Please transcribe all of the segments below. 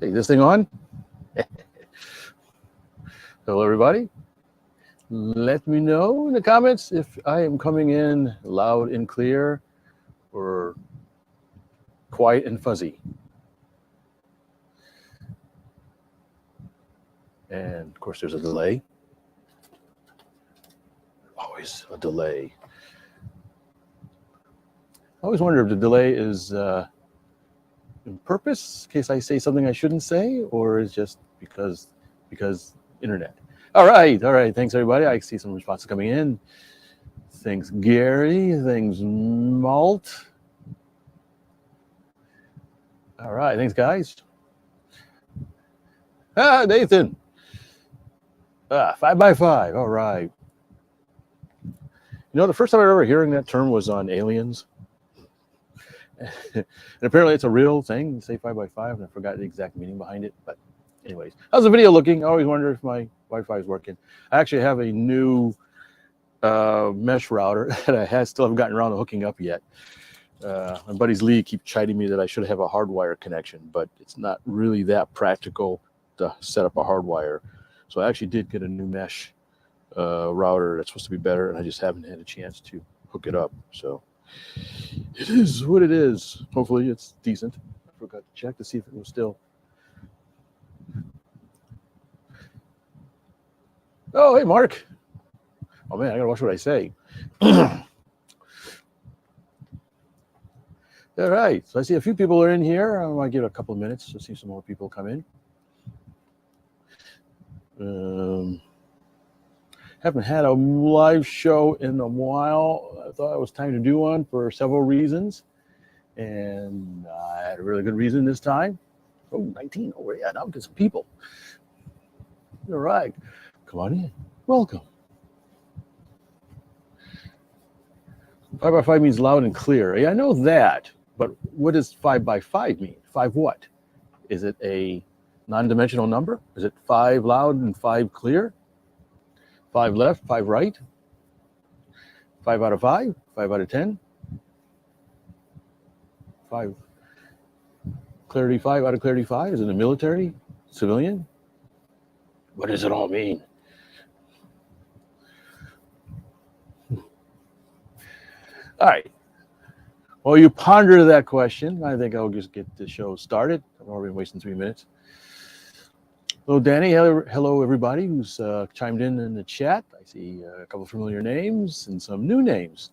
Is this thing on? Hello, everybody. Let me know in the comments if I am coming in loud and clear or quiet and fuzzy. And of course, there's a delay. Always a delay. I always wonder if the delay is in purpose, in case I say something I shouldn't say, or is just because internet. All right. Thanks, everybody. I see some responses coming in. Thanks, Gary. Thanks, Malt. All right. Thanks, guys. Nathan. 5x5. All right. You know, the first time I remember hearing that term was on Aliens. And apparently it's a real thing, say 5x5, and I forgot the exact meaning behind it. But anyways, how's the video looking? I always wonder if my Wi-Fi is working. I actually have a new mesh router that I still haven't gotten around to hooking up yet. My buddies Lee keep chiding me that I should have a hardwire connection, but it's not really that practical to set up a hardwire. So I actually did get a new mesh router that's supposed to be better, and I just haven't had a chance to hook it up. So it is what it is. Hopefully it's decent. I forgot to check to see if it was still. Oh, hey, Mark. Oh, man, I got to watch what I say. All right. So I see a few people are in here. I might give it a couple of minutes to see some more people come in. Haven't had a live show in a while. I thought it was time to do one for several reasons. And I had a really good reason this time. Oh, 19. Oh, yeah, now get some people. All right. Come on in. Welcome. 5x5 means loud and clear. Yeah, I know that. But what does 5x5 mean? 5 what? Is it a non-dimensional number? Is it 5 loud and 5 clear? 5 left, 5 right? 5 out of 5? 5 out of 10? 5 clarity 5 out of clarity 5? Is it a military? Civilian? What does it all mean? All right. While you ponder that question, I think I'll just get the show started. I've already been wasting 3 minutes. Hello, Danny. Hello, everybody who's chimed in the chat. I see a couple of familiar names and some new names.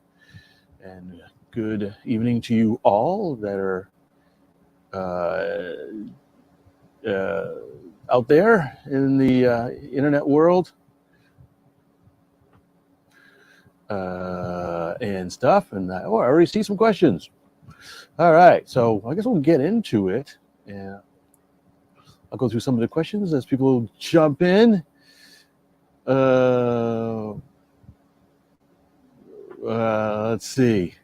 And good evening to you all that are out there in the internet world and stuff. And I already see some questions. All right, so I guess we'll get into it. And I'll go through some of the questions as people jump in. Let's see.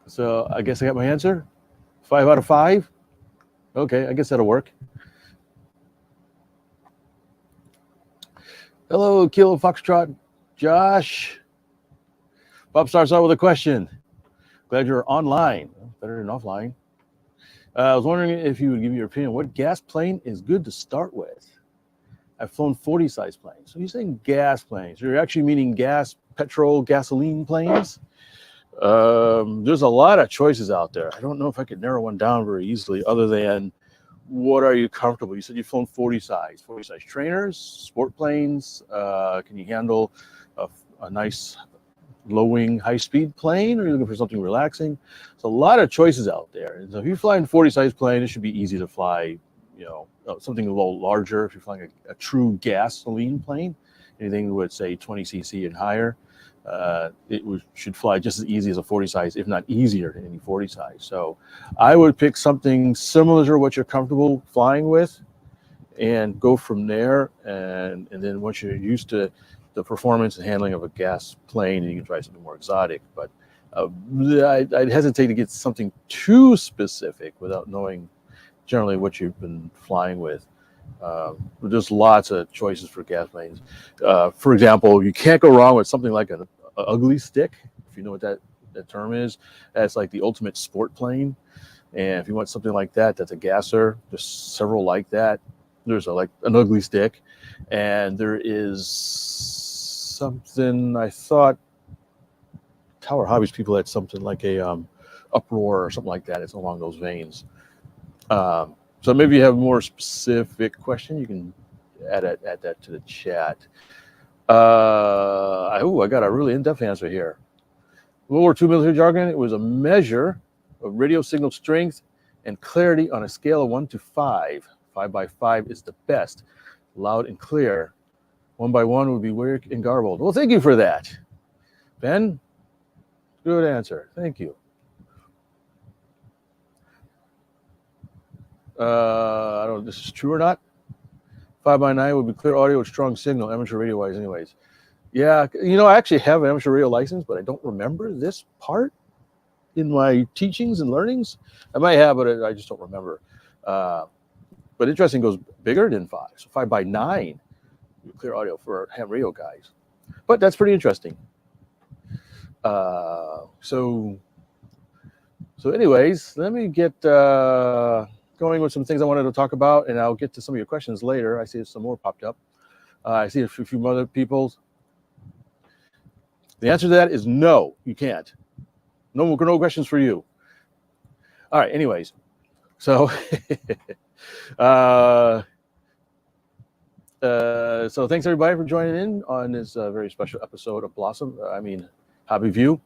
So I guess I got my answer. 5 out of 5. Okay, I guess that'll work. Hello, Kilo Foxtrot, Josh. Bob starts out with a question. Glad you're online. Better than offline. I was wondering if you would give me your opinion. What gas plane is good to start with? I've flown 40 size planes. So you're saying gas planes. You're actually meaning gas, petrol, gasoline planes. There's a lot of choices out there. I don't know if I could narrow one down very easily other than what are you comfortable? You said you've flown 40 size trainers, sport planes. Can you handle a nice low-wing, high-speed plane, or are you looking for something relaxing? There's a lot of choices out there. And so if you're flying a 40-size plane, it should be easy to fly, something a little larger. If you're flying a true gasoline plane, anything that would say 20 cc and higher, should fly just as easy as a 40-size, if not easier than any 40-size. So I would pick something similar to what you're comfortable flying with and go from there. And then once you're used to the performance and handling of a gas plane, and you can try something more exotic. But I'd hesitate to get something too specific without knowing generally what you've been flying with. There's lots of choices for gas planes. For example, you can't go wrong with something like an ugly stick, if you know what that term is. That's like the ultimate sport plane. And if you want something like that, that's a gasser. There's several like that. There's like an ugly stick, and there is something I thought Tower Hobbies people had something like a uproar or something like that. It's along those veins. So maybe you have a more specific question, you can add that to the chat. I got a really in-depth answer here. World War II military jargon, it was a measure of radio signal strength and clarity on a scale of 1 to 5. 5 by 5 is the best, loud and clear. 1 by 1 would be weak and garbled. Well, thank you for that, Ben. Good answer. Thank you. I don't know if this is true or not. 5 by 9 would be clear audio with strong signal, amateur radio wise anyways. Yeah, I actually have an amateur radio license, but I don't remember this part in my teachings and learnings. I might have, but I just don't remember. But interesting, goes bigger than 5. So 5 by 9, clear audio for ham radio guys. But that's pretty interesting. So anyways, let me get going with some things I wanted to talk about, and I'll get to some of your questions later. I see some more popped up. I see a few other people's. The answer to that is no, you can't. No questions for you. All right, anyways. So, so thanks everybody for joining in on this very special episode of HobbyView.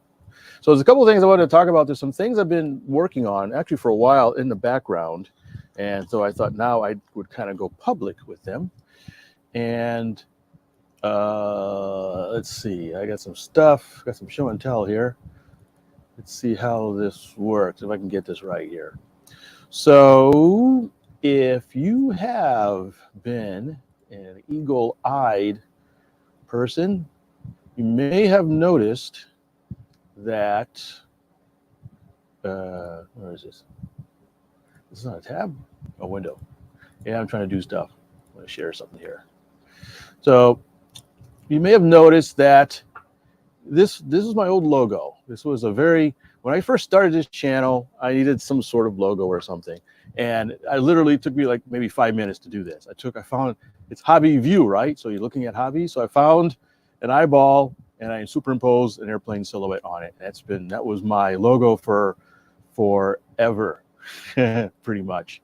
So there's a couple of things I wanted to talk about. There's some things I've been working on actually for a while in the background. And so I thought now I would kind of go public with them. And let's see, I got some stuff, got some show and tell here. Let's see how this works, if I can get this right here. So if you have been an eagle-eyed person, you may have noticed that, where is this? This is not a tab, a window. Yeah, I'm trying to do stuff. I'm going to share something here. So you may have noticed that this is my old logo. This was when I first started this channel, I needed some sort of logo or something. And I literally took me like maybe 5 minutes to do this. I found it's HobbyView, right? So you're looking at hobby. So I found an eyeball and I superimposed an airplane silhouette on it. That was my logo for forever, pretty much.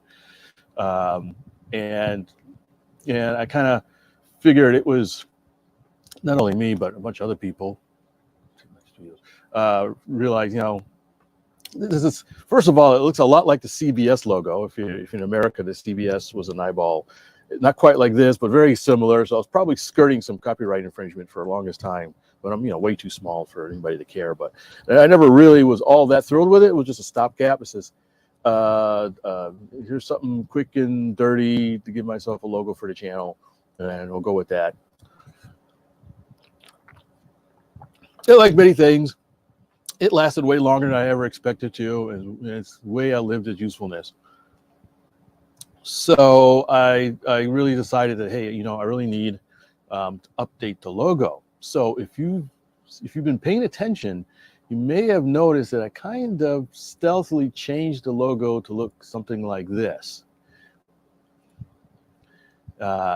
And I kind of figured it was not only me, but a bunch of other people realized, this is, first of all, it looks a lot like the CBS logo. If you're in America, the CBS was an eyeball, not quite like this, but very similar. So I was probably skirting some copyright infringement for the longest time, but I'm way too small for anybody to care. But I never really was all that thrilled with it. It was just a stopgap. It says, here's something quick and dirty to give myself a logo for the channel, and we'll go with that. Like many things, it lasted way longer than I ever expected to, and it's way outlived its usefulness. So I really decided that, hey, I really need to update the logo. So if you've been paying attention, you may have noticed that I kind of stealthily changed the logo to look something like this.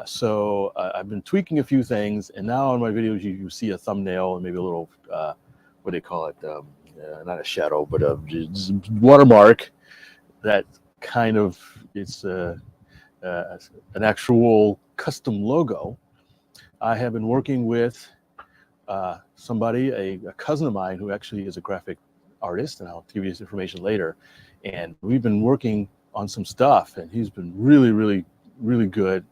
So I've been tweaking a few things, and now on my videos you see a thumbnail and maybe a little what do they call it? Not a shadow, but a watermark. That kind of it's an actual custom logo. I have been working with somebody, a cousin of mine, who actually is a graphic artist, and I'll give you this information later. And we've been working on some stuff, and he's been really, really, really good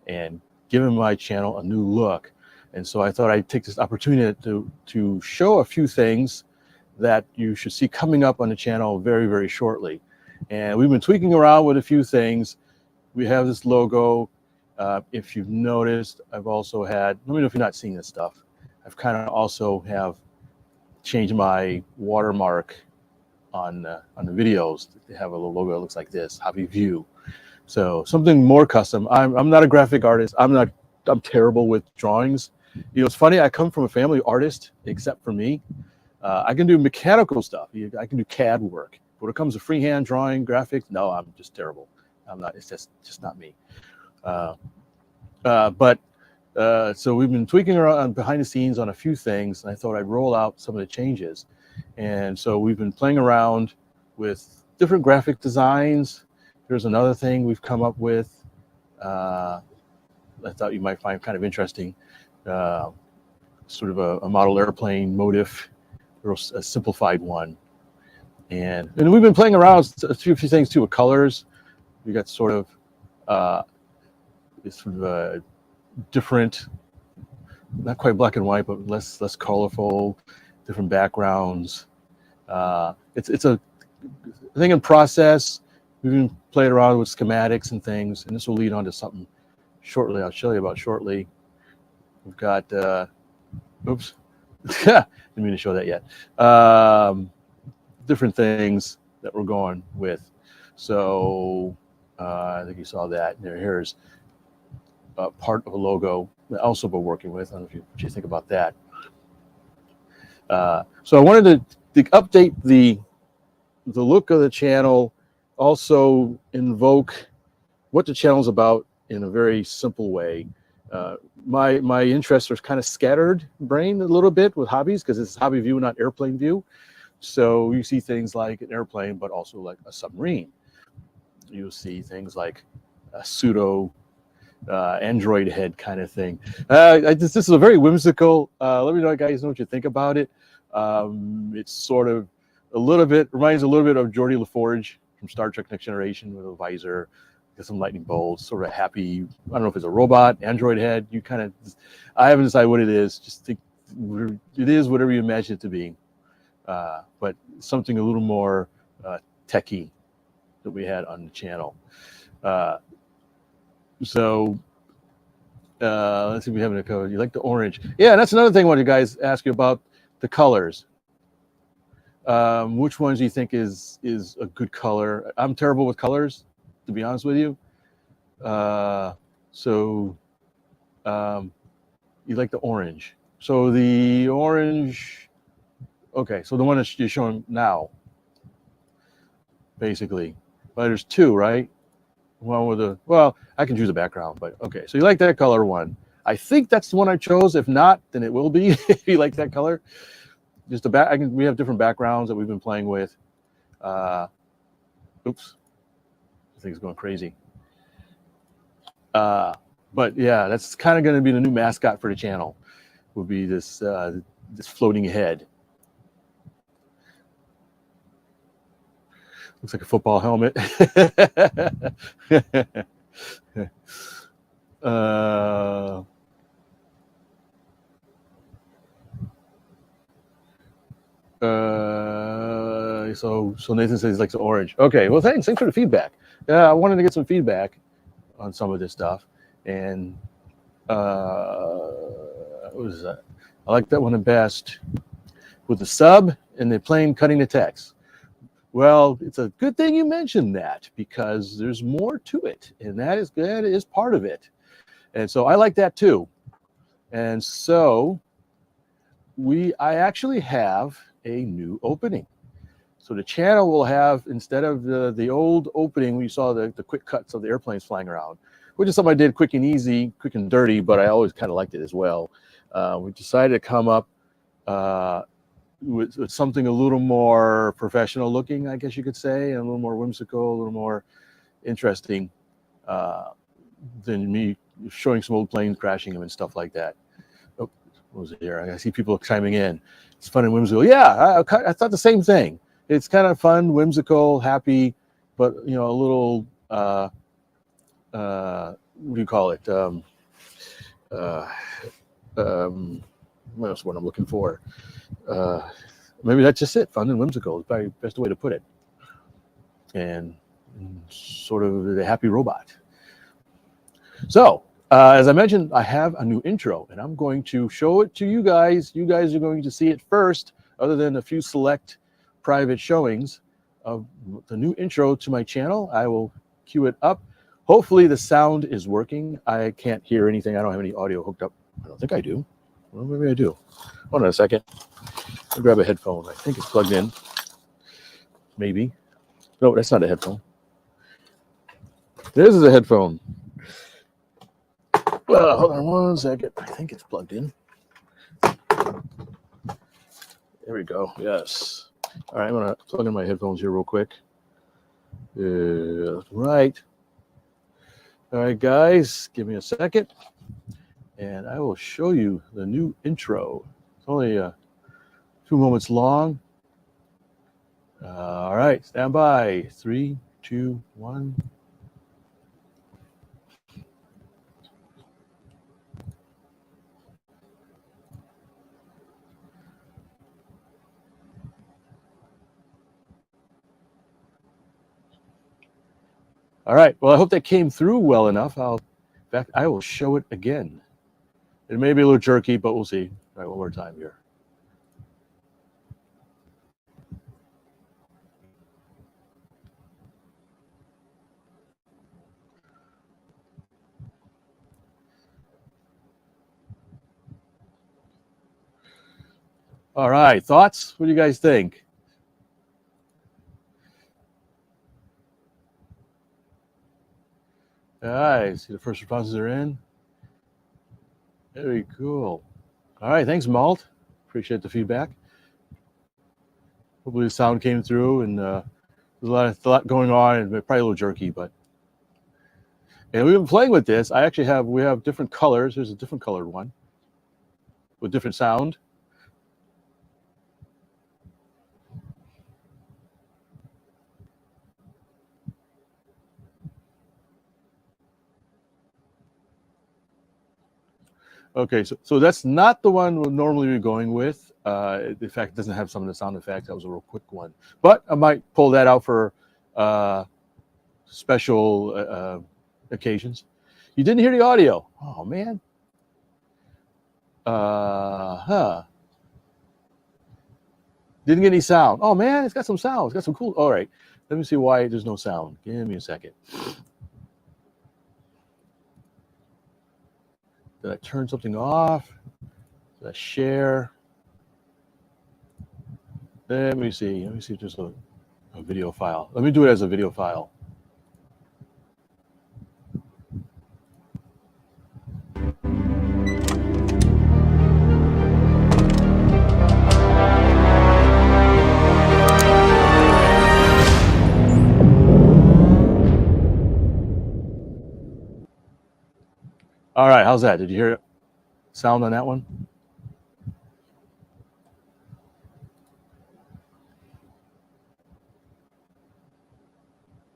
and giving my channel a new look. And so I thought I'd take this opportunity to show a few things that you should see coming up on the channel very, very shortly. And we've been tweaking around with a few things. We have this logo. If you've noticed, I've also had, let me know if you're not seeing this stuff. I've kind of also have changed my watermark on the videos. They have a little logo that looks like this, HobbyView. So something more custom. I'm not a graphic artist. I'm terrible with drawings. It's funny, I come from a family of artists, except for me. I can do mechanical stuff. I can do CAD work, when it comes to freehand drawing, graphics, no, I'm just terrible. I'm not. It's just not me. So we've been tweaking around behind the scenes on a few things, and I thought I'd roll out some of the changes. And so we've been playing around with different graphic designs. There's another thing we've come up with. I thought you might find kind of interesting. Sort of a model airplane motif, a simplified one. And we've been playing around a few things too with colors. We got sort of a different, not quite black and white, but less colorful, different backgrounds. It's a thing in process. We've been playing around with schematics and things, and this will lead on to something shortly. I'll show you about shortly. We've got, oops, didn't mean to show that yet. Different things that we're going with. So I think you saw that. Here's part of a logo that also been working with. I don't know what you think about that. So I wanted to update the look of the channel, also invoke what the channel's about in a very simple way. My interests are kind of scattered brain a little bit with hobbies because it's hobby view, not airplane view. So you see things like an airplane, but also like a submarine. You'll see things like a pseudo Android head kind of thing. This is a very whimsical. Let me know, guys, know what you think about it. It's sort of reminds a little bit of Geordi LaForge from Star Trek Next Generation with a visor, got some lightning bolts, sort of a happy, I don't know if it's a robot, Android head. You kind of, I haven't decided what it is. Just think it is whatever you imagine it to be. But something a little more techy that we had on the channel. So let's see if we have it covered. You like the orange? Yeah, that's another thing I want you guys ask you about the colors. Which ones do you think is a good color? I'm terrible with colors, to be honest with you. So you like the orange. So the orange, okay, so the one that you're showing now, basically. But there's two, right? One with a, well, I can choose a background, but okay. So you like that color one. I think that's the one I chose. If not, then it will be if you like that color. Just the back, we have different backgrounds that we've been playing with. Oops, this thing's going crazy. But yeah, that's kind of going to be the new mascot for the channel. Would be this this floating head. Looks like a football helmet. So Nathan says he likes the orange. Okay, well, thanks for the feedback. I wanted to get some feedback on some of this stuff, and what was that? I like that one the best with the sub and the plane cutting the text. Well, it's a good thing you mentioned that because there's more to it, and that is part of it. And so I like that too. And so I actually have a new opening. So the channel will have, instead of the old opening, we saw the quick cuts of the airplanes flying around, which is something I did quick and easy, quick and dirty, but I always kind of liked it as well. We decided to come up with something a little more professional looking, I guess you could say, and a little more whimsical, a little more interesting than me showing some old planes crashing them and stuff like that. Oh, what was it here? I see people chiming in. It's fun and whimsical. Yeah, I thought the same thing. It's kind of fun, whimsical, happy, but a little what do you call it? What else? What I'm looking for? Maybe that's just it. Fun and whimsical is probably the best way to put it. And sort of the happy robot. So, as I mentioned, I have a new intro, and I'm going to show it to you guys. You guys are going to see it first, other than a few select private showings of the new intro to my channel. I will cue it up. Hopefully the sound is working. I can't hear anything. I don't have any audio hooked up. I don't think I do. Well, maybe I do. Hold on a second. I'll grab a headphone. I think it's plugged in. Maybe. No, that's not a headphone. This is a headphone. Well, hold on one second. I think it's plugged in. There we go. Yes. All right, I'm going to plug in my headphones here real quick. Right. All right, guys, give me a second, and I will show you the new intro. It's only 2 moments long. All right, stand by. 3, 2, 1. All right. Well, I hope that came through well enough. In fact, I will show it again. It may be a little jerky, but we'll see. All right, one more time here. All right, thoughts? What do you guys think? All right, see the first responses are in. Very cool. All right, thanks, Malt. Appreciate the feedback. Hopefully the sound came through, and there's a lot going on, and probably a little jerky, but. And we've been playing with this. We have different colors. Here's a different colored one with different sound. Okay, so that's not the one we'll normally be going with. In fact, it doesn't have some of the sound effects. That was a real quick one. But I might pull that out for special occasions. You didn't hear the audio. Oh, man. Didn't get any sound. Oh, man, it's got some sound. It's got some cool. All right. Let me see why there's no sound. Give me a second. Did I turn something off? Did I share? Let me see. Let me see if there's a video file. Let me do it as a video file. All right, how's that? Did you hear sound on that one?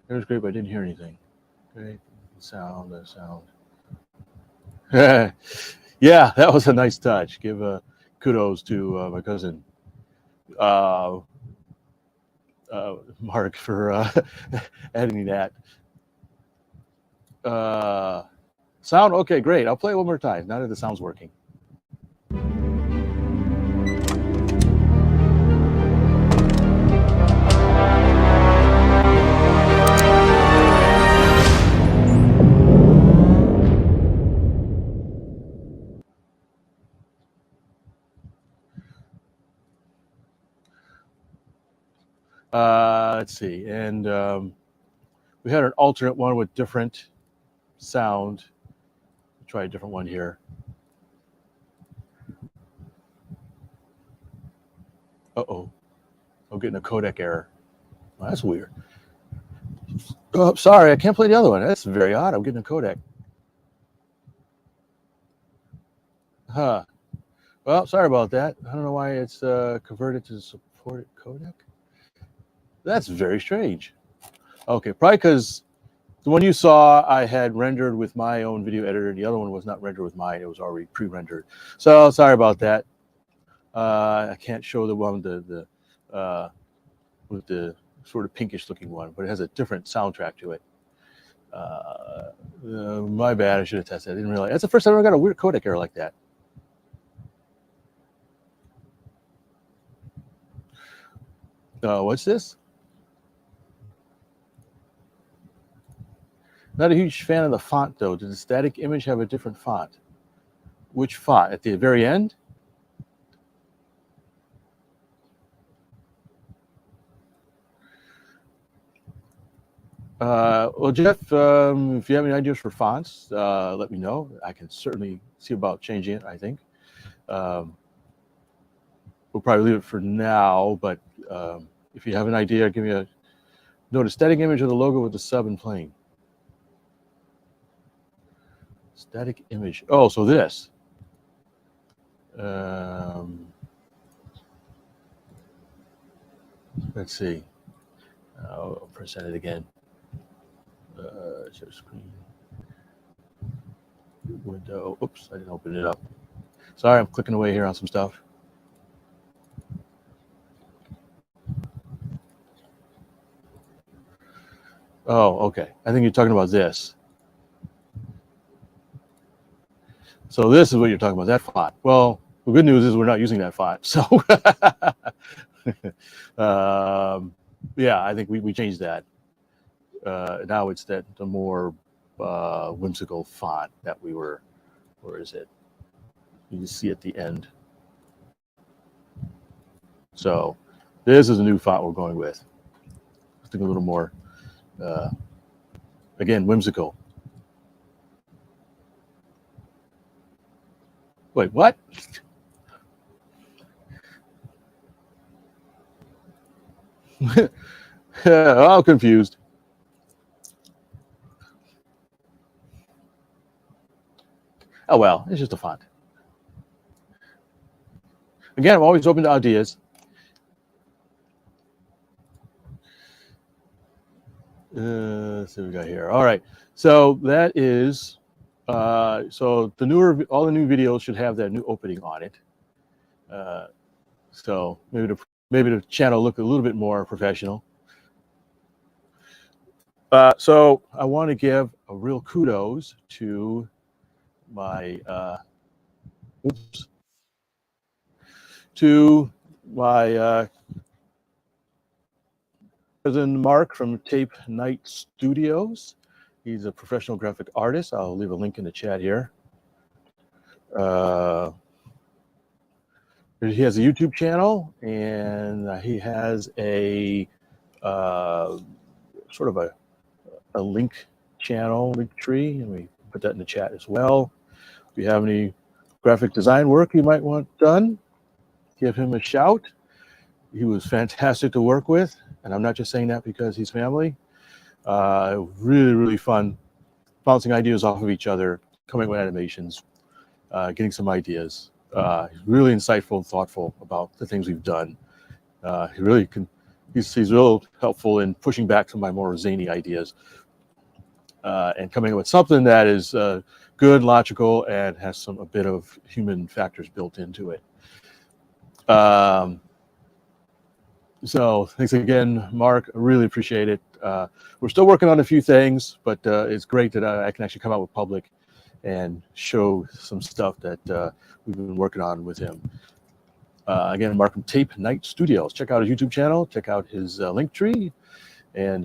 It was great, but I didn't hear anything. Great sound, sound. Yeah, that was a nice touch. Give kudos to my cousin Mark for adding that. Sound? Okay, great. I'll play it one more time now that the sound's working. Let's see. And we had an alternate one with different sound. Try a different one here. Uh-oh. I'm getting a codec error. Well, that's weird. Oh, sorry, I can't play the other one. That's very odd. I'm getting a codec. Huh. Well, sorry about that. I don't know why it's converted to supported codec. That's very strange. Okay, probably because the one you saw I had rendered with my own video editor. The other one was not rendered with mine. It was already pre-rendered. So sorry about that. I can't show the one with the sort of pinkish looking one, but it has a different soundtrack to it. My bad. I should have tested. I didn't realize. That's the first time I ever got a weird codec error like that. What's this? Not a huge fan of the font, though. Did the static image have a different font? Which font? At the very end? Well, Jeff, if you have any ideas for fonts, let me know. I can certainly see about changing it, I think. Um, we'll probably leave it for now, but if you have an idea, give me a note, a static image of the logo with the sub and plane. Static image. Oh, so this. Let's see. I'll present it again. Share screen. Window. Oops, I didn't open it up. Sorry, I'm clicking away here on some stuff. Oh, okay. I think you're talking about this. So this is what you're talking about, that font. Well, the good news is we're not using that font. So yeah, I think we changed that. Now it's the more whimsical font that we were, where is it? You can see at the end. So this is a new font we're going with. I think a little more, again, whimsical. Wait, what? I'm confused. Oh, well, it's just a font. Again, I'm always open to ideas. Let's see what we got here. All right. So that is, so all the new videos should have that new opening on it. So maybe the channel look a little bit more professional. So I want to give a real kudos to my cousin Mark from Tape Night Studios. He's a professional graphic artist. I'll leave a link in the chat here. He has a YouTube channel, and he has a sort of a link channel, link tree, and we put that in the chat as well. If you have any graphic design work you might want done, give him a shout. He was fantastic to work with, and I'm not just saying that because he's family. Really, really fun bouncing ideas off of each other, coming up with animations, getting some ideas. He's really insightful and thoughtful about the things we've done. He really can. He's real helpful in pushing back some of my more zany ideas and coming up with something that is good, logical, and has a bit of human factors built into it. So thanks again, Mark. I really appreciate it. We're still working on a few things, but it's great that I can actually come out with public and show some stuff that we've been working on with him. Again, Mark from Tape Night Studios. Check out his YouTube channel. Check out his link tree. And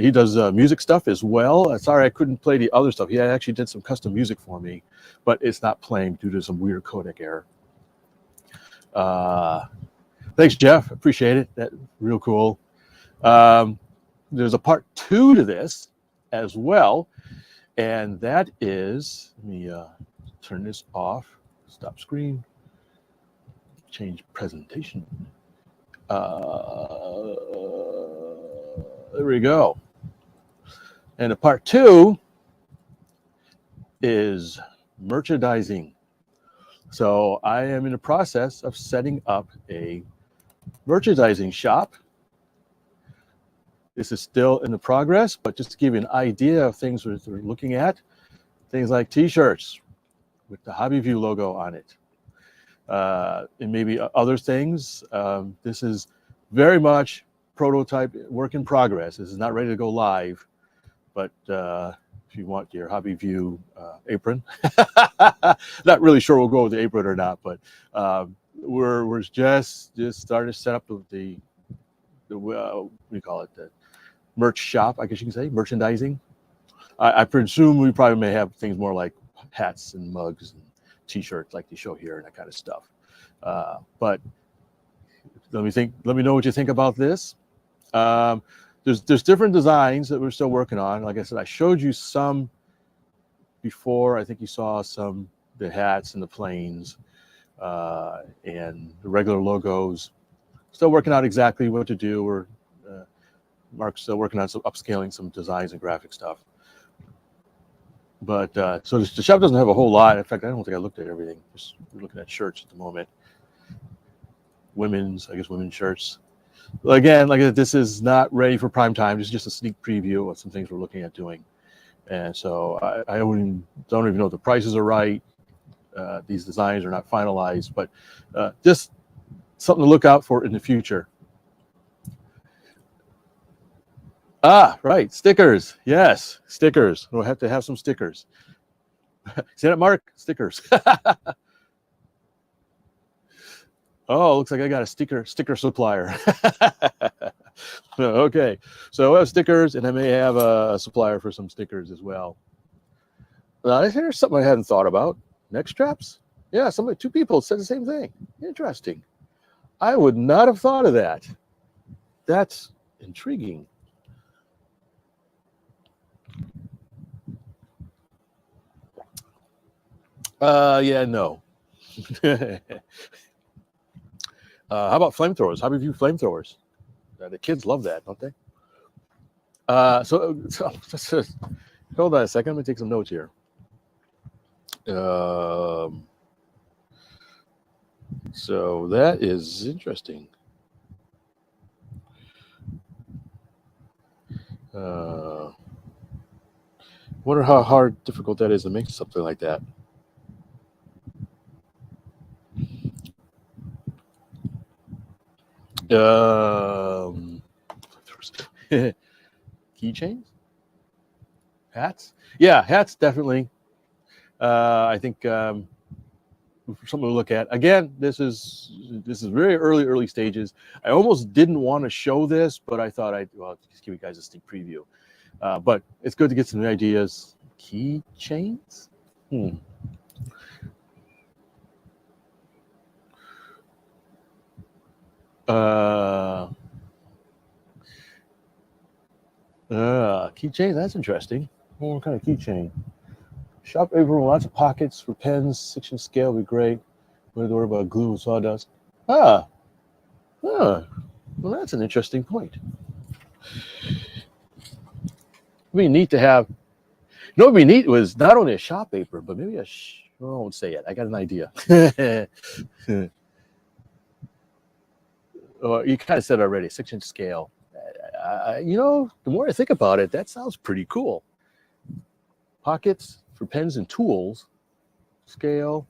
he does music stuff as well. Sorry, I couldn't play the other stuff. He actually did some custom music for me, but it's not playing due to some weird codec error. Thanks, Jeff. Appreciate it. That's real cool. There's a part 2 to this as well, and that is, let me turn this off, stop screen, change presentation. There we go. And the part 2 is merchandising. So I am in the process of setting up a merchandising shop. This is still in the progress, but just to give you an idea of things we're looking at, things like t-shirts with the HobbyView logo on it. And maybe other things. This is very much prototype, work in progress. This is not ready to go live, but if you want your HobbyView apron, not really sure we'll go with the apron or not, but we're just starting to set up the what do you call it, the merch shop, I guess you can say, merchandising. I presume we probably may have things more like hats and mugs and t-shirts like you show here and that kind of stuff. But let me know what you think about this. there's different designs that we're still working on. Like I said, I showed you some before. I think you saw the hats and the planes and the regular logos. Still working out exactly what to do. We're Mark's still working on some upscaling some designs and graphic stuff. But so the shop doesn't have a whole lot. In fact, I don't think I looked at everything. Just looking at shirts at the moment. Women's shirts. Again, like this is not ready for prime time. It's just a sneak preview of some things we're looking at doing. And so I don't even know if the prices are right. These designs are not finalized, but just something to look out for in the future. Ah, right, stickers. Yes, stickers. We'll have to have some stickers. See that, Mark? Stickers. Oh, looks like I got a sticker supplier. Okay, so I have stickers, and I may have a supplier for some stickers as well. Here's something I hadn't thought about. Neck straps? Yeah, two people said the same thing. Interesting. I would not have thought of that. That's intriguing. Yeah, no. How about flamethrowers? HobbyView flamethrowers? The kids love that, don't they? So hold on a second. Let me take some notes here. So that is interesting. Wonder how difficult that is to make something like that. Keychains, hats. Yeah, hats definitely. I think something to look at. Again, this is very early stages. I almost didn't want to show this, but I thought just give you guys a sneak preview. But it's good to get some ideas. Keychains. Keychain, that's interesting. What kind of keychain? Shop apron with lots of pockets for pens, 6-inch scale would be great. Don't worry about glue and sawdust. Well, that's an interesting point. It'd be neat to have. What would be neat was not only a shop apron, but maybe I won't say it. I got an idea. You kind of said it already, 6-inch scale. The more I think about it, that sounds pretty cool. Pockets for pens and tools, scale.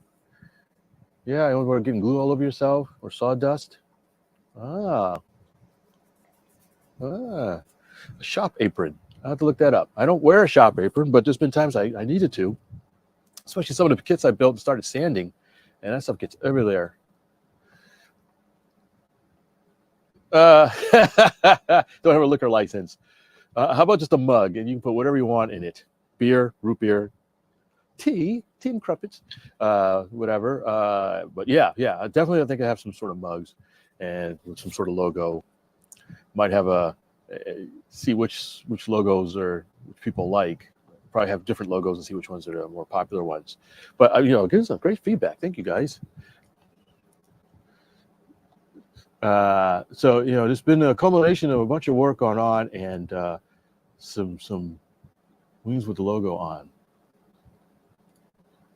Yeah, you don't want to get glue all over yourself or sawdust. A shop apron. I'll have to look that up. I don't wear a shop apron, but there's been times I needed to, especially some of the kits I built and started sanding, and that stuff gets everywhere. Don't have a liquor license. How about just a mug, and you can put whatever you want in it. Beer, root beer, tea and crumpets, whatever. But yeah, definitely I think I have some sort of mugs and with some sort of logo. Might have see which logos which people like. Probably have different logos and see which ones are the more popular ones. But give some great feedback. Thank you guys. So there's been a culmination of a bunch of work going on and some wings with the logo on.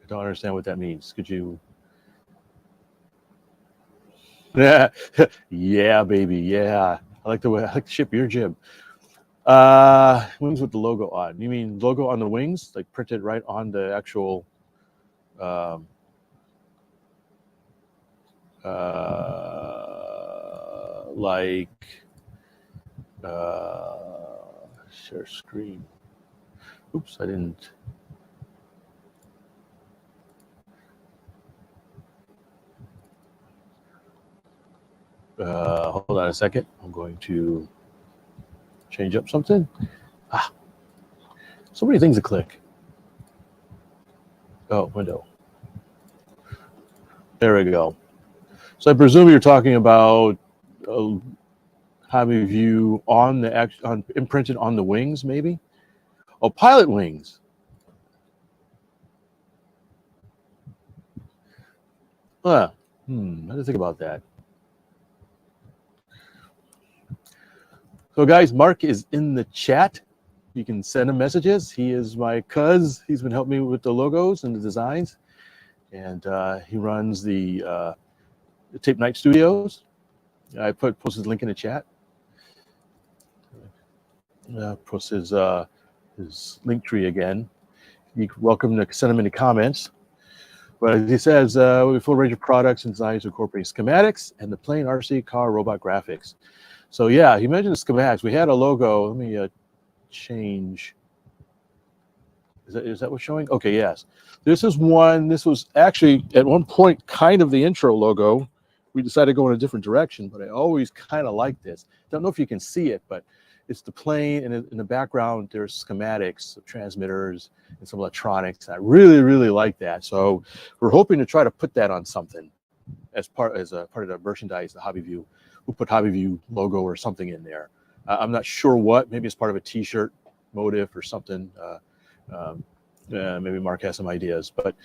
I don't understand what that means. Could you? Yeah, baby. Yeah, I like to ship your jib. Wings with the logo on. You mean logo on the wings, like printed right on the actual? Share screen. Oops, I didn't. Hold on a second. I'm going to change up something. So many things to click. Oh, window. There we go. So I presume you're talking about HobbyView on the imprinted on the wings, maybe. Oh, pilot wings. How do you think about that? So, guys, Mark is in the chat. You can send him messages. He is my cuz. He's been helping me with the logos and the designs, and he runs the Tape Night Studios. I posted his link in the chat. Post his link tree again. You're welcome to send him any comments. But as he says, we have a full range of products and designs incorporating schematics and the plain RC car robot graphics. So yeah, he mentioned the schematics. We had a logo. Let me change. Is that what's showing? Okay, yes. This is one. This was actually at one point kind of the intro logo. We decided to go in a different direction, but I always kind of like this. Don't know if you can see it, but it's the plane, and in the background there's schematics of transmitters and some electronics. I really, really like that. So we're hoping to try to put that on something as part of the merchandise, the HobbyView. We'll put HobbyView logo or something in there. I'm not sure what. Maybe it's part of a T-shirt motif or something. Maybe Mark has some ideas, but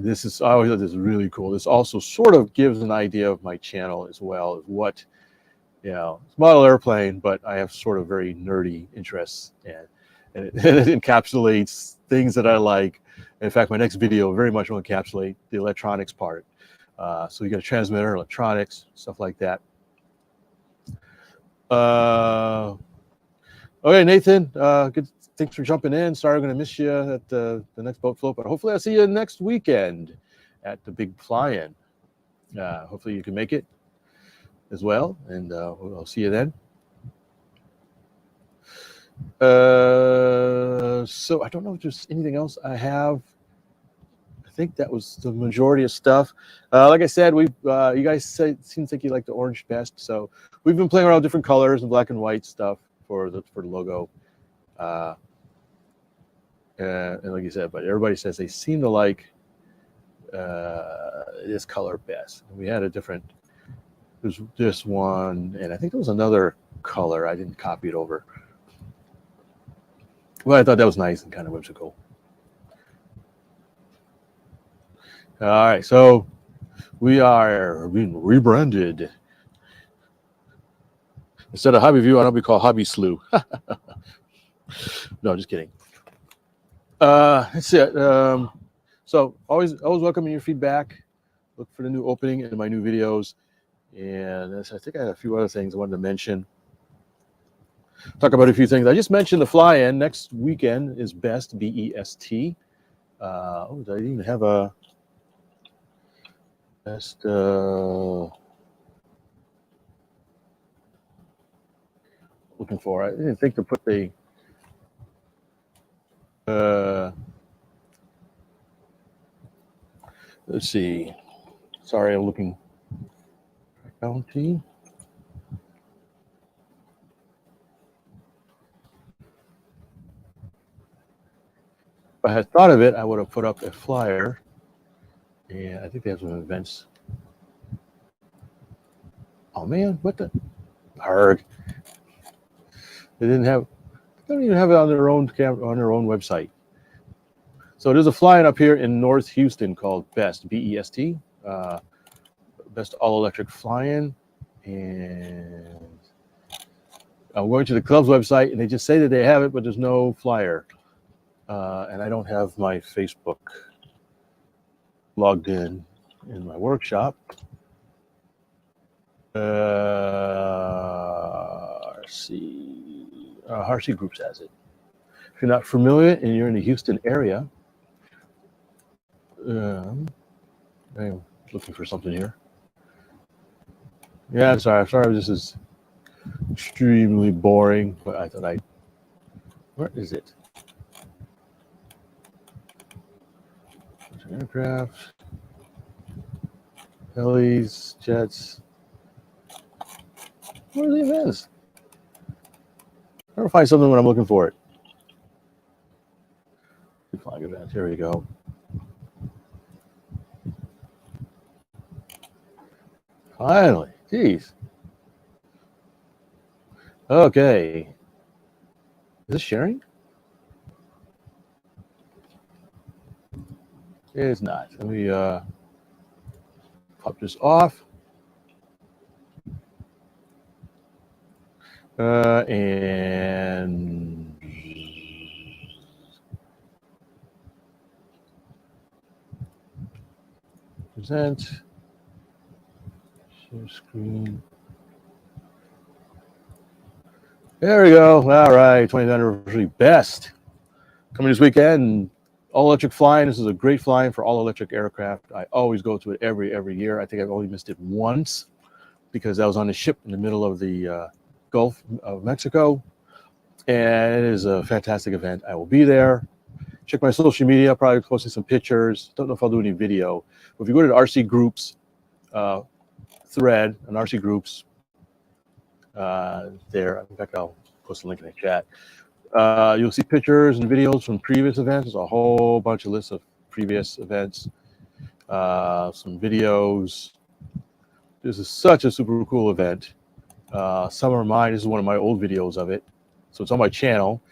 this is, I always thought this is really cool. This also sort of gives an idea of my channel as well as what, you know, it's model airplane, but I have sort of very nerdy interests, and it encapsulates things that I like. In fact, my next video very much will encapsulate the electronics part. So you got a transmitter, electronics, stuff like that. Okay, Nathan, good. Thanks for jumping in. Sorry I'm going to miss you at the next boat float, but hopefully I'll see you next weekend at the big fly-in. Hopefully you can make it as well, and I'll see you then. So I don't know if there's anything else I have. I think that was the majority of stuff. Like I said, you guys seems like you like the orange best, so we've been playing around with different colors and black and white stuff for the logo. And like you said, but everybody says they seem to like this color best. We had a different, there's this one, and I think there was another color. I didn't copy it over. Well, I thought that was nice and kind of whimsical. All right, so we are being rebranded. Instead of HobbyView, I don't be called Hobby Slew. No, just kidding. That's it. So always welcoming your feedback. Look for the new opening in my new videos, and I think I had a few other things I wanted to mention. Talk about a few things. I just mentioned the fly-in. Next weekend is BEST, B-E-S-T. Oh, did I even have a BEST? Looking for. I didn't think to put the. Let's see. Sorry, I'm looking. County. If I had thought of it, I would have put up a flyer. And I think they have some events. Oh man, what the? Arg. They didn't have. They don't even have it on their own website. So there's a fly-in up here in North Houston called BEST, B-E-S-T, BEST all-electric fly-in, and I'm going to the club's website, and they just say that they have it, but there's no flyer, and I don't have my Facebook logged in my workshop. RC Groups has it. If you're not familiar and you're in the Houston area, I'm looking for something here. Yeah, sorry, this is extremely boring, but I thought where is it? Aircraft, helis, jets. Where are the events? I don't find something when I'm looking for it. Flying events, here we go. Finally, geez. Okay. Is this sharing? It's not. Let me pop this off. And present. Share screen. There we go. All right, 20th anniversary best. Coming this weekend, all electric flying. This is a great flying for all electric aircraft. I always go to it every year. I think I've only missed it once because I was on a ship in the middle of the Gulf of Mexico. And it is a fantastic event. I will be there. Check my social media. I'll probably posting some pictures. Don't know if I'll do any video. But if you go to the RC Groups thread on RC Groups, there. In fact, I'll post a link in the chat. You'll see pictures and videos from previous events. There's a whole bunch of lists of previous events. Some videos. This is such a super cool event. Summer of Mine. This is one of my old videos of it. So it's on my channel.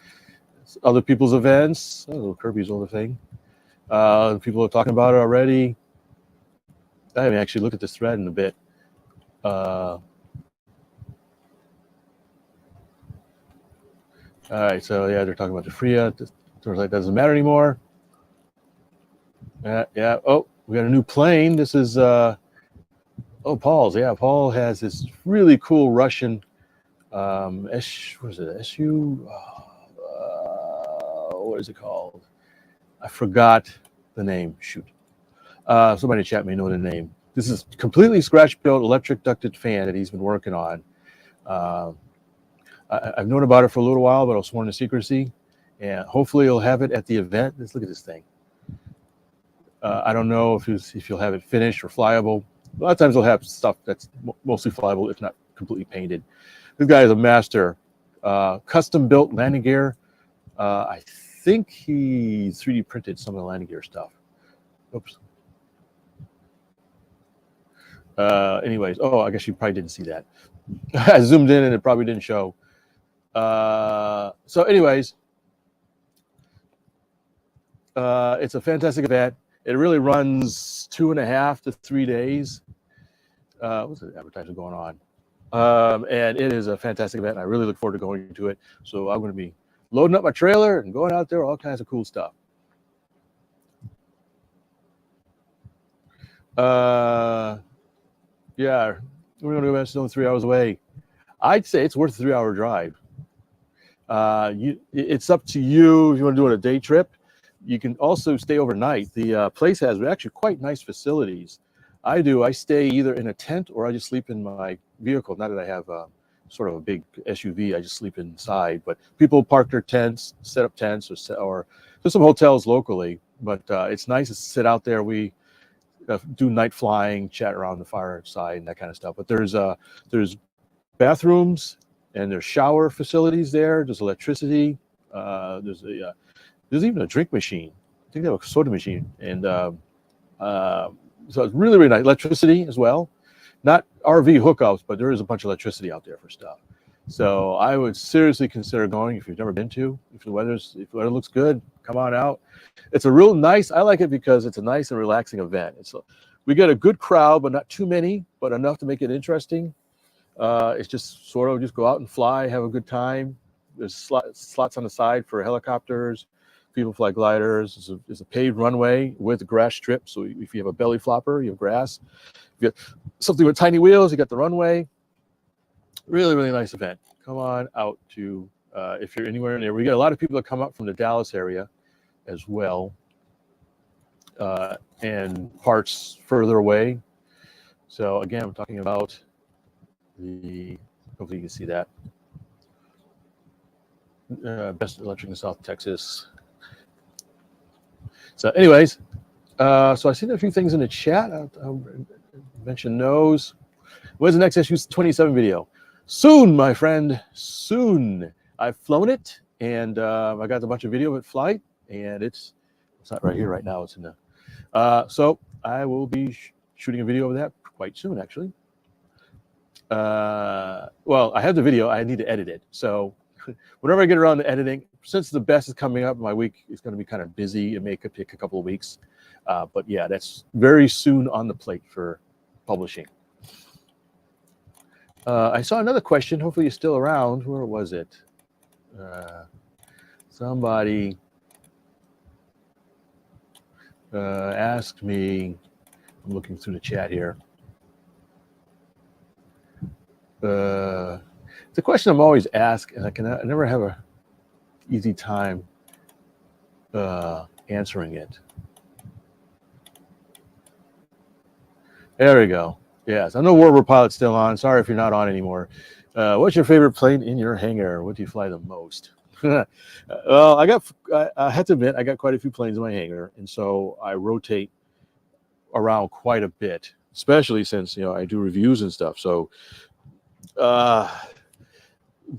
It's other people's events. Oh, Kirby's older thing. People are talking about it already. I haven't actually looked at this thread in a bit. All right, so yeah, they're talking about the FRIA. It doesn't matter anymore. Yeah. Oh, we got a new plane. This is Paul's. Yeah, Paul has this really cool Russian what is it? SU? What is it called? I forgot the name. Shoot. Somebody in chat may know the name. This is completely scratch-built electric ducted fan that he's been working on. I've known about it for a little while, but I was sworn to secrecy. And hopefully he'll have it at the event. Let's look at this thing. I don't know if you'll have it finished or flyable. A lot of times they'll have stuff that's mostly flyable, if not completely painted. This guy is a master. Custom-built landing gear. I think he 3D printed some of the landing gear stuff. Oops. Anyways, I guess you probably didn't see that. I zoomed in and it probably didn't show. So anyways, it's a fantastic event. It really runs 2.5 to 3 days. What's the advertising going on? And it is a fantastic event. And I really look forward to going to it. So I'm going to be loading up my trailer and going out there, all kinds of cool stuff. Yeah, we're going to go back. It's only 3 hours away. I'd say it's worth a 3-hour drive. It's up to you if you want to do it a day trip. You can also stay overnight. The place has actually quite nice facilities. I stay either in a tent or I just sleep in my vehicle. Not that I have sort of a big SUV, I just sleep inside. But people park their tents, set up tents, or there's some hotels locally. But it's nice to sit out there. We do night flying, chat around the fireside, and that kind of stuff. But there's bathrooms and there's shower facilities there. There's electricity. There's even a drink machine. I think they have a soda machine, and so it's really, really nice. Electricity as well. Not RV hookups, but there is a bunch of electricity out there for stuff. So I would seriously consider going if you've never been to. If the weather looks good, come on out. It's a real nice. I like it because it's a nice and relaxing event. We get a good crowd, but not too many, but enough to make it interesting. It's just sort of just go out and fly, have a good time. There's slots on the side for helicopters. People fly gliders. There's a paved runway with a grass strip. So if you have a belly flopper, you have grass. If you have something with tiny wheels, you got the runway. Really, really nice event. Come on out to, if you're anywhere near. We got a lot of people that come up from the Dallas area as well, and parts further away. So again, I'm talking about hopefully you can see that. Best Electric in South Texas. So anyways, so I seen a few things in the chat. I'll mention those. When's the next SU-27 video? Soon, my friend, soon. I've flown it, and I got a bunch of video of it flight, and it's not right here right now. It's in the, so I will be shooting a video of that quite soon, actually. Well, I have the video. I need to edit it. So whenever I get around to editing, since the best is coming up, my week is going to be kind of busy. It may take a couple of weeks. But yeah, that's very soon on the plate for publishing. I saw another question. Hopefully you're still around. Where was it? Somebody asked me, I'm looking through the chat here. It's a question I'm always asked, and I never have a easy time answering it. There we go. Yes, I know Warbird Pilot's still on. Sorry if you're not on anymore. What's your favorite plane in your hangar? What do you fly the most? Well, I have to admit, I got quite a few planes in my hangar, and so I rotate around quite a bit, especially since I do reviews and stuff. So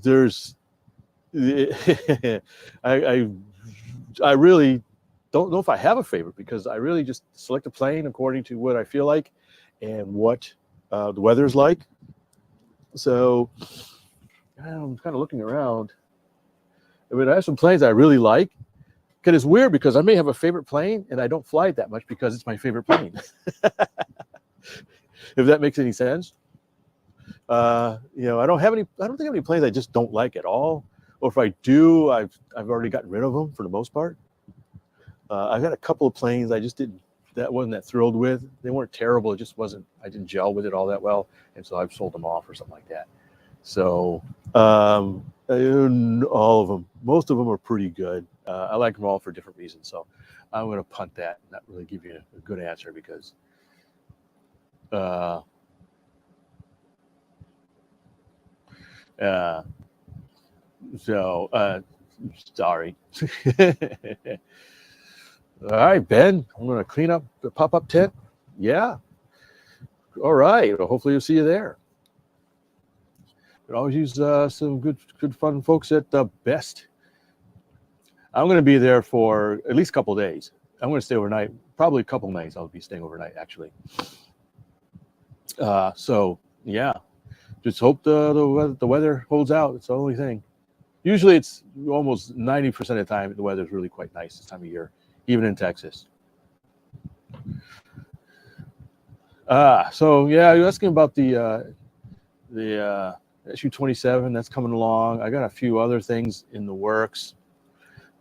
there's I really don't know if I have a favorite, because I really just select a plane according to what I feel like and what the weather's like. So I'm kind of looking around. I mean, I have some planes I really like. Because it's weird, because I may have a favorite plane and I don't fly it that much because it's my favorite plane. If that makes any sense. I don't think I have any planes I just don't like at all. Or if I do, I've already gotten rid of them for the most part. I've had a couple of planes I just wasn't that thrilled with. They weren't terrible. It just wasn't. I didn't gel with it all that well, and so I've sold them off or something like that. So all of them, most of them are pretty good. I like them all for different reasons. So I'm going to punt that and not really give you a good answer, because sorry. All right, Ben, I'm going to clean up the pop-up tent. Yeah. All right. Well, hopefully you'll see you there. Could always use some good fun folks at the Best. I'm going to be there for at least a couple of days. I'm going to stay overnight. Probably a couple of nights I'll be staying overnight, actually. So, yeah. Just hope the weather holds out. It's the only thing. Usually it's almost 90% of the time the weather is really quite nice this time of year, even in Texas. So yeah, you're asking about the SU-27 that's coming along. I got a few other things in the works.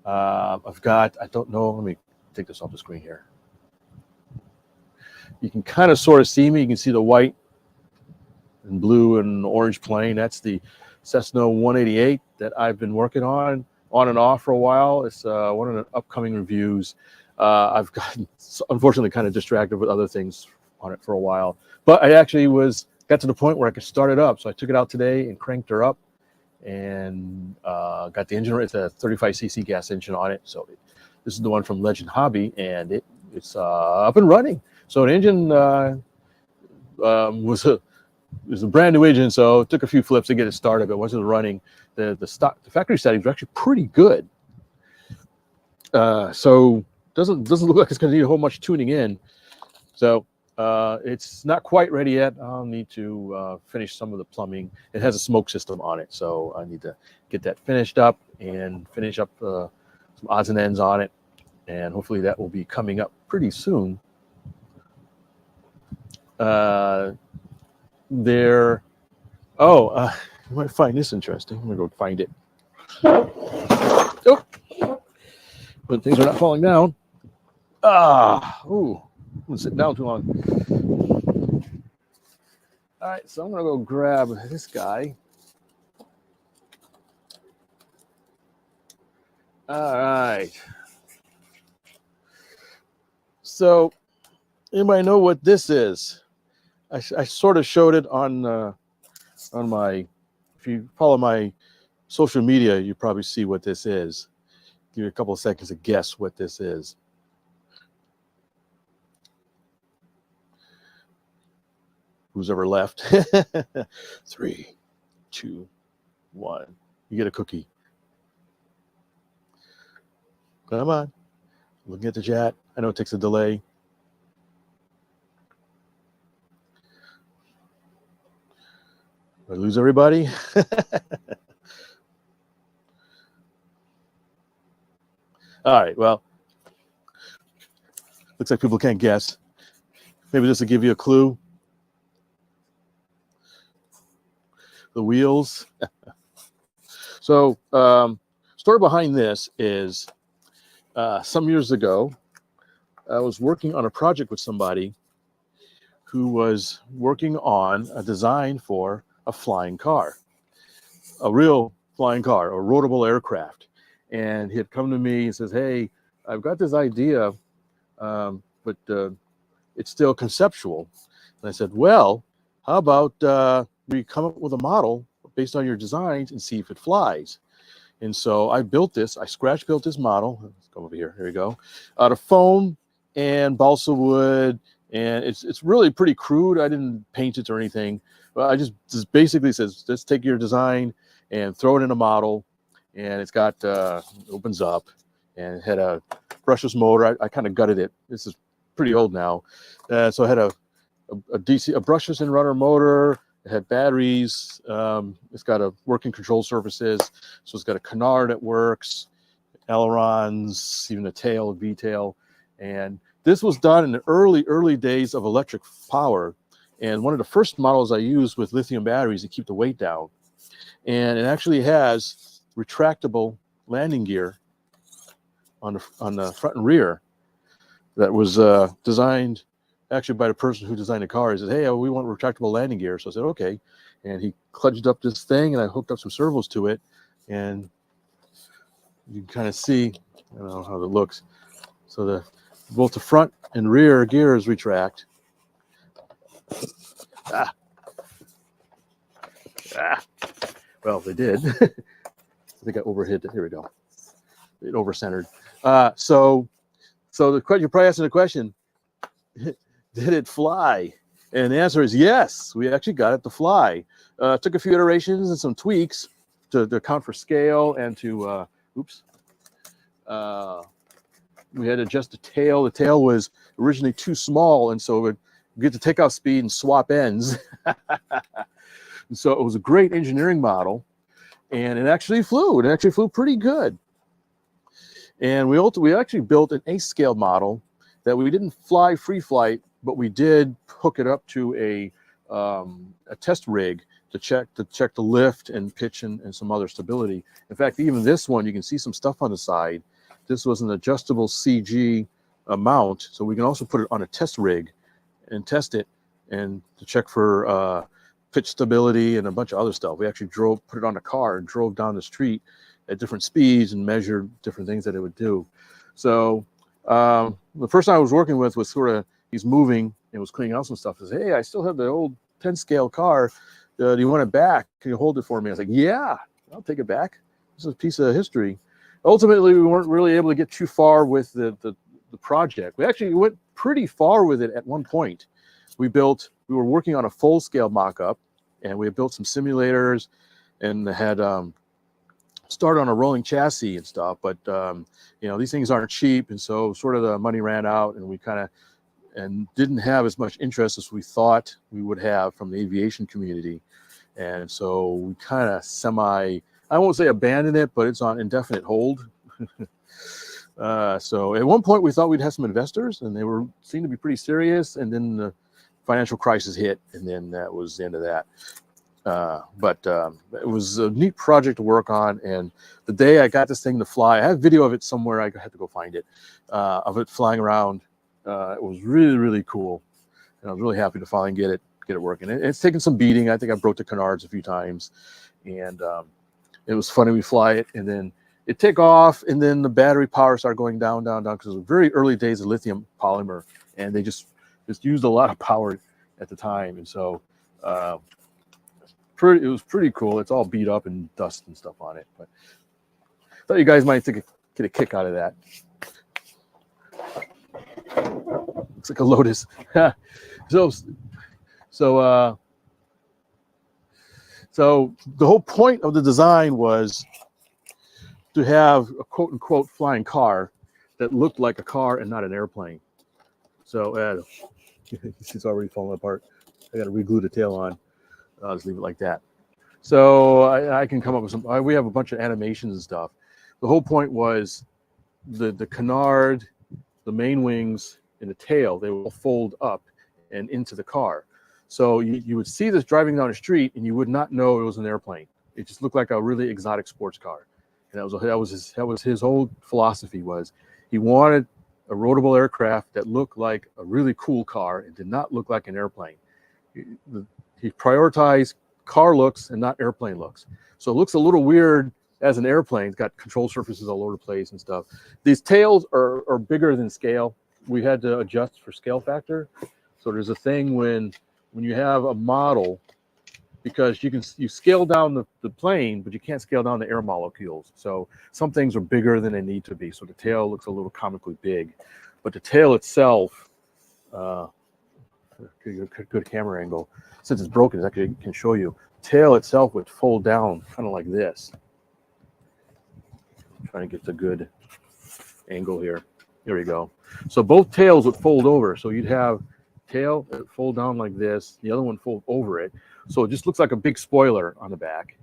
I don't know. Let me take this off the screen here. You can kind of sort of see me. You can see the white and blue and orange plane. That's the Cessna 188 that I've been working on and off for a while. It's one of the upcoming reviews. I've gotten, unfortunately, kind of distracted with other things on it for a while. But I actually got to the point where I could start it up. So I took it out today and cranked her up and got the engine. It's a 35cc gas engine on it. So this is the one from Legend Hobby, and it's up and running. So an engine was a brand new engine, so it took a few flips to get it started, but once it was running, the factory settings were actually pretty good. So doesn't look like it's going to need a whole much tuning in. So it's not quite ready yet. I'll need to finish some of the plumbing. It has a smoke system on it, so I need to get that finished up and finish up some odds and ends on it, and hopefully that will be coming up pretty soon. You might find this interesting. I'm gonna go find it. Oh, but things are not falling down. I'm gonna sit down too long. All right, so I'm gonna go grab this guy. All right. So, anybody know what this is? I sort of showed it on my. If you follow my social media, you probably see what this is. Give you a couple of seconds to guess what this is. Who's ever left? 3, 2, 1. You get a cookie. Come on. Looking at the chat. I know it takes a delay. I lose everybody? All right, well, looks like people can't guess. Maybe just to give you a clue. The wheels. So, story behind this is some years ago, I was working on a project with somebody who was working on a design for a flying car, a real flying car, a roadable aircraft. And he had come to me and says, hey, I've got this idea, but it's still conceptual. And I said, well, how about we come up with a model based on your designs and see if it flies. And so I built this, I scratch built this model. Let's go over here, here we go, out of foam and balsa wood. And it's really pretty crude. I didn't paint it or anything. But I just basically says, let's take your design and throw it in a model. And it's got, opens up and it had a brushless motor. I kind of gutted it. This is pretty old now. So it had a brushless in-runner motor. It had batteries. It's got a working control surfaces. So it's got a canard that works, ailerons, even a tail, a V-tail. And this was done in the early days of electric power. And one of the first models I used with lithium batteries to keep the weight down. And it actually has retractable landing gear on the front and rear that was designed actually by the person who designed the car. He said, hey, we want retractable landing gear. So I said, okay. And he clutched up this thing and I hooked up some servos to it. And you can kind of see, I don't know how it looks. So both the front and rear gears retract. Well, they did. I think I overhit it. Here we go. It over-centered. So the question, you're probably asking the question, did it fly? And the answer is yes. We actually got it to fly. Took a few iterations and some tweaks to account for scale and to, we had to adjust the tail. The tail was originally too small, and so it would get the takeoff speed and swap ends. And so it was a great engineering model, and it actually flew. It actually flew pretty good. And we actually built an ace scale model that we didn't fly free flight, but we did hook it up to a test rig to check the lift and pitch and some other stability. In fact, even this one, you can see some stuff on the side. This was an adjustable CG mount, so we can also put it on a test rig and test it and to check for pitch stability and a bunch of other stuff. We actually put it on a car and drove down the street at different speeds and measured different things that it would do. So the person I was working with was he's moving and was cleaning out some stuff. He says, hey, I still have the old 10 scale car. Do you want it back? Can you hold it for me? I was like, yeah, I'll take it back. This is a piece of history. Ultimately, we weren't really able to get too far with the project. We actually went pretty far with it at one point. We were working on a full scale mock-up, and we had built some simulators and had started on a rolling chassis and stuff. But these things aren't cheap, and so sort of the money ran out, and we didn't have as much interest as we thought we would have from the aviation community. And so we kind of I won't say abandoned it, but it's on indefinite hold. So at one point we thought we'd have some investors, and they seemed to be pretty serious. And then the financial crisis hit, and then that was the end of that. But it was a neat project to work on. And the day I got this thing to fly, I have video of it somewhere. I had to go find it, of it flying around. It was really, really cool. And I was really happy to finally get it working. It's taken some beating. I think I broke the canards a few times, and it was funny. We fly it, and then it take off, and then the battery power started going down, because it was very early days of lithium polymer, and they just used a lot of power at the time. And so it was pretty cool. It's all beat up and dust and stuff on it, but I thought you guys might get a kick out of that. Looks like a Lotus. So the whole point of the design was to have a quote unquote flying car that looked like a car and not an airplane. So it's already falling apart. I got to reglue the tail on. I'll just leave it like that. So I can come up with some. We have a bunch of animations and stuff. The whole point was the canard, the main wings, and the tail. They will fold up and into the car. So you would see this driving down the street, and you would not know it was an airplane. It just looked like a really exotic sports car. And that was his whole philosophy. Was he wanted a roadable aircraft that looked like a really cool car and did not look like an airplane. He prioritized car looks and not airplane looks. So it looks a little weird as an airplane. It's got control surfaces all over the place and stuff. These tails are bigger than scale. We had to adjust for scale factor. So there's a thing when you have a model, because you scale down the plane, but you can't scale down the air molecules. So some things are bigger than they need to be. So the tail looks a little comically big, but the tail itself, good camera angle. Since it's broken, it actually can show you. Tail itself would fold down kind of like this. I'm trying to get the good angle here. Here we go. So both tails would fold over. So you'd have tail that would fold down like this. The other one fold over it. So it just looks like a big spoiler on the back.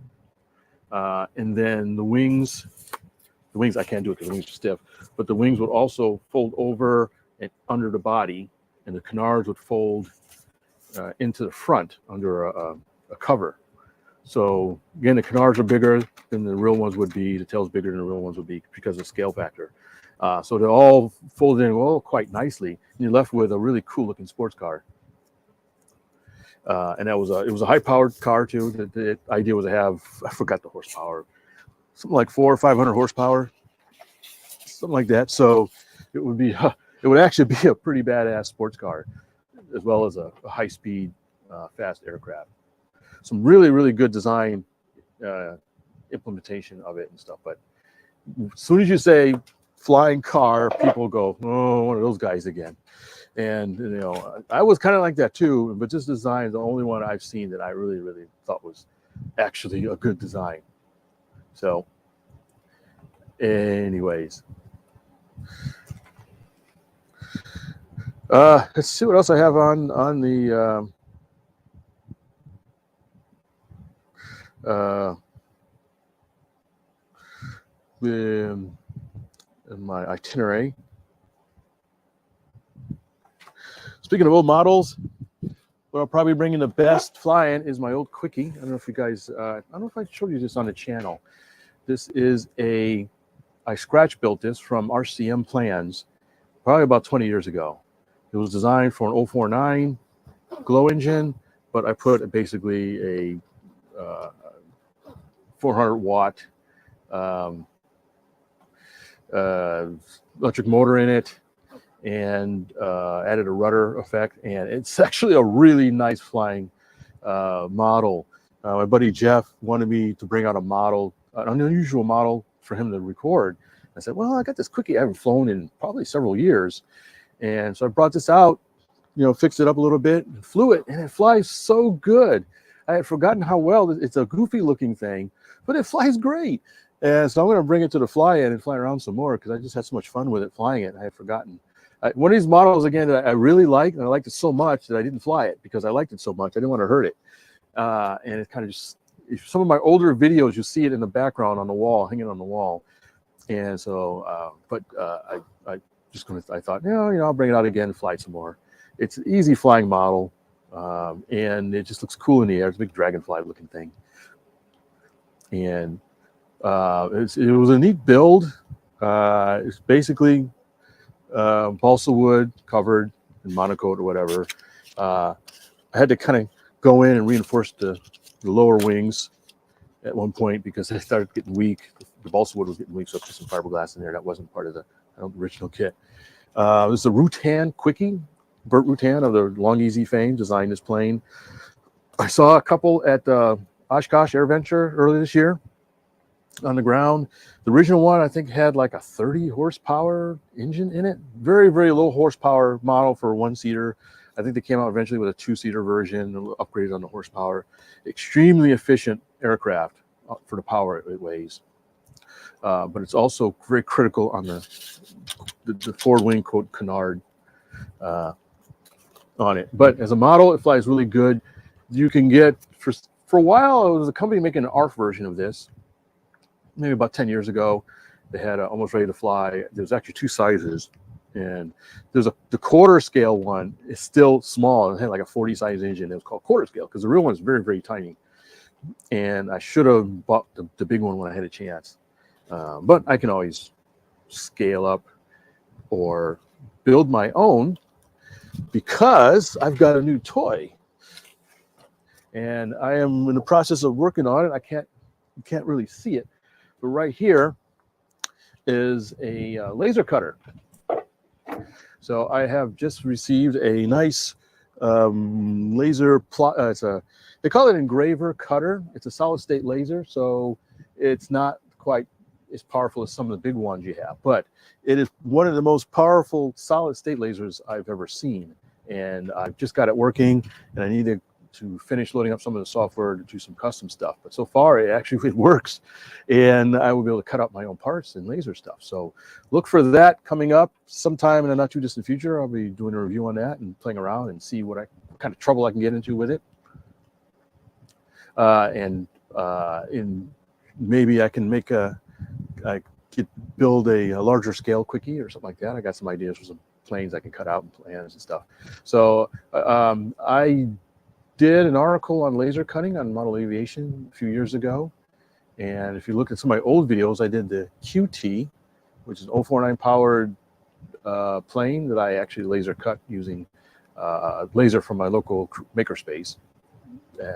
And then the wings, I can't do it because the wings are stiff, but the wings would also fold over and under the body, and the canards would fold into the front under a cover. So again, the canards are bigger than the real ones would be. The tail's bigger than the real ones would be because of scale factor. So they're all folded in quite nicely. And you're left with a really cool looking sports car. And it was a high-powered car too. The idea was to have, I forgot the horsepower, something like 400 or 500 horsepower, something like that. So it would actually be a pretty badass sports car, as well as a high-speed, fast aircraft. Some really, really good design implementation of it and stuff. But as soon as you say flying car, people go, oh, one of those guys again. And I was kind of like that too, but this design is the only one I've seen that I really, really thought was actually a good design. So anyways, let's see what else I have on in my itinerary. Speaking of old models, what I'll probably bring in the best flying is my old Quickie. I don't know if you guys, I don't know if I showed you this on the channel. This is I scratch built this from RCM plans probably about 20 years ago. It was designed for an 049 glow engine, but I put basically a 400 watt electric motor in it, and added a rudder effect, and it's actually a really nice flying model. My buddy Jeff wanted me to bring out a model, an unusual model for him to record. I said, well, I got this Quickie I haven't flown in probably several years, and so I brought this out, fixed it up a little bit, and flew it, and it flies so good. I had forgotten how well, it's a goofy looking thing, but it flies great. And so I'm going to bring it to the fly-in and fly around some more, because I just had so much fun with it flying it. I had forgotten. One of these models, again, that I really like, and I liked it so much that I didn't fly it because I liked it so much. I didn't want to hurt it. And it kind of just, some of my older videos, you see it in the background on the wall, hanging on the wall. And so, I thought, I'll bring it out again and fly it some more. It's an easy flying model, and it just looks cool in the air. It's a big dragonfly looking thing. And it was a neat build. It's basically balsa wood covered in monocoat or whatever. I had to kind of go in and reinforce the lower wings at one point because they started getting weak. The balsa wood was getting weak, so I put some fiberglass in there. That wasn't part of the original kit. This is a Rutan Quickie. Burt Rutan of the Long Easy fame designed this plane. I saw a couple at Oshkosh Air Venture earlier this year on the ground. The original one, I think, had like a 30 horsepower engine in it. Very, very low horsepower model for a one-seater. I think they came out eventually with a two-seater version, upgraded on the horsepower. Extremely efficient aircraft for the power it weighs. But it's also very critical on the forward wing, quote, canard on it. But as a model, it flies really good. You can get, for a while, it was a company making an ARF version of this. Maybe about 10 years ago, they had Almost Ready to Fly. There's actually two sizes, and there's the quarter scale one is still small. It had like a 40 size engine. It was called quarter scale because the real one is very, very tiny. And I should have bought the big one when I had a chance. But I can always scale up or build my own because I've got a new toy. And I am in the process of working on it. You can't really see it. But right here is a laser cutter. So I have just received a nice laser plot. They call it engraver cutter. It's a solid state laser, so it's not quite as powerful as some of the big ones you have, but it is one of the most powerful solid state lasers I've ever seen. And I've just got it working, and I need to finish loading up some of the software to do some custom stuff. But so far, it works, and I will be able to cut out my own parts and laser stuff. So look for that coming up sometime in the not too distant future. I'll be doing a review on that and playing around and see what kind of trouble I can get into with it. Maybe I can build a larger scale quickie or something like that. I got some ideas for some planes I can cut out and plans and stuff. So I did an article on laser cutting on model aviation a few years ago. And if you look at some of my old videos, I did the QT, which is an 049 powered plane that I actually laser cut using laser from my local makerspace.